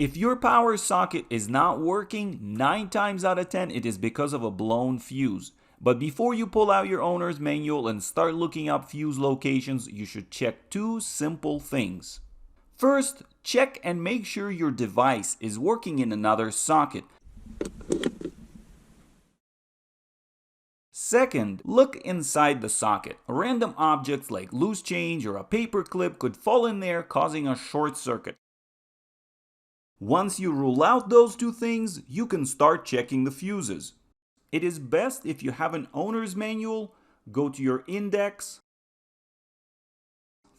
If your power socket is not working, 9 times out of 10 it is because of a blown fuse. But before you pull out your owner's manual and start looking up fuse locations, you should check 2 simple things. First, check and make sure your device is working in another socket. Second, look inside the socket. Random objects like loose change or a paper clip could fall in there, causing a short circuit. Once you rule out those 2 things, you can start checking the fuses. It is best if you have an owner's manual, go to your index,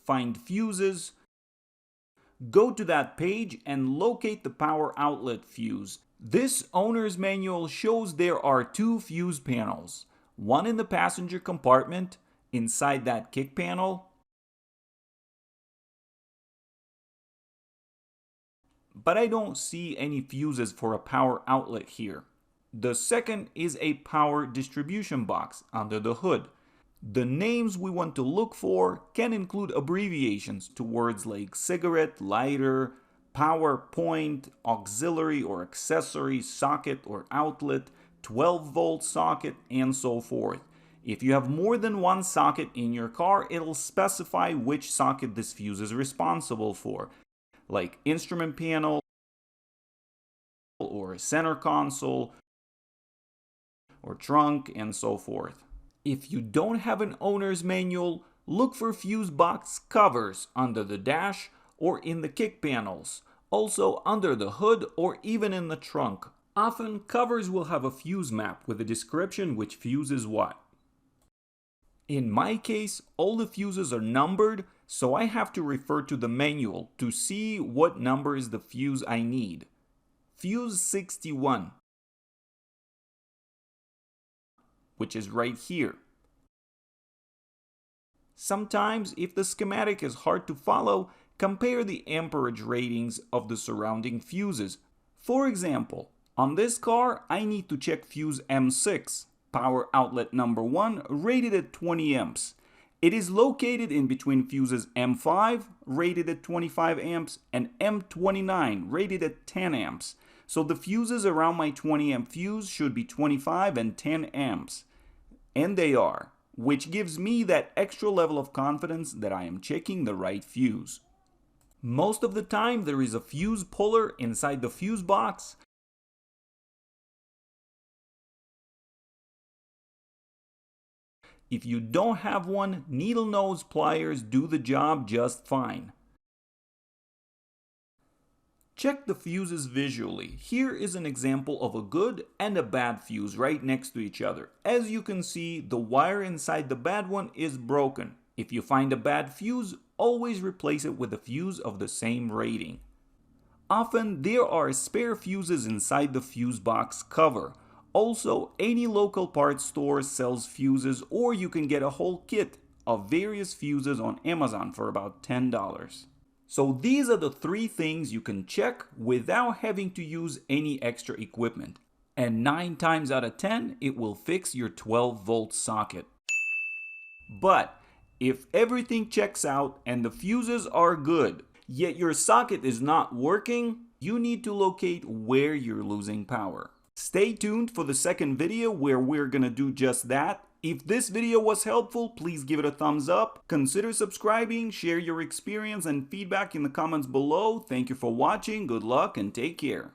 find fuses, go to that page and locate the power outlet fuse. This owner's manual shows there are 2 fuse panels, one in the passenger compartment inside that kick panel, but I don't see any fuses for a power outlet here. The second is a power distribution box under the hood. The names we want to look for can include abbreviations to words like cigarette, lighter, power point, auxiliary or accessory, socket or outlet, 12-volt socket, and so forth. If you have more than one socket in your car, it'll specify which socket this fuse is responsible for, like instrument panel or center console or trunk, and so forth. If you don't have an owner's manual, look for fuse box covers under the dash or in the kick panels, also under the hood or even in the trunk. Often covers will have a fuse map with a description which fuse is what. In my case, all the fuses are numbered, so I have to refer to the manual to see what number is the fuse I need. Fuse 61. Which is right here. Sometimes, if the schematic is hard to follow, compare the amperage ratings of the surrounding fuses. For example, on this car, I need to check fuse M6, power outlet number 1, rated at 20 amps. It is located in between fuses M5, rated at 25 amps, and M29, rated at 10 amps. So the fuses around my 20 amp fuse should be 25 and 10 amps. And they are, which gives me that extra level of confidence that I am checking the right fuse. Most of the time there is a fuse puller inside the fuse box. If you don't have one, needle nose pliers do the job just fine. Check the fuses visually. Here is an example of a good and a bad fuse right next to each other. As you can see, the wire inside the bad one is broken. If you find a bad fuse, always replace it with a fuse of the same rating. Often there are spare fuses inside the fuse box cover. Also, any local parts store sells fuses, or you can get a whole kit of various fuses on Amazon for about $10. So these are the 3 things you can check without having to use any extra equipment. And 9 times out of 10, it will fix your 12-volt socket. But if everything checks out and the fuses are good, yet your socket is not working, you need to locate where you're losing power. Stay tuned for the second video where we're gonna do just that. If this video was helpful, please give it a thumbs up. Consider subscribing, share your experience and feedback in the comments below. Thank you for watching, good luck, and take care.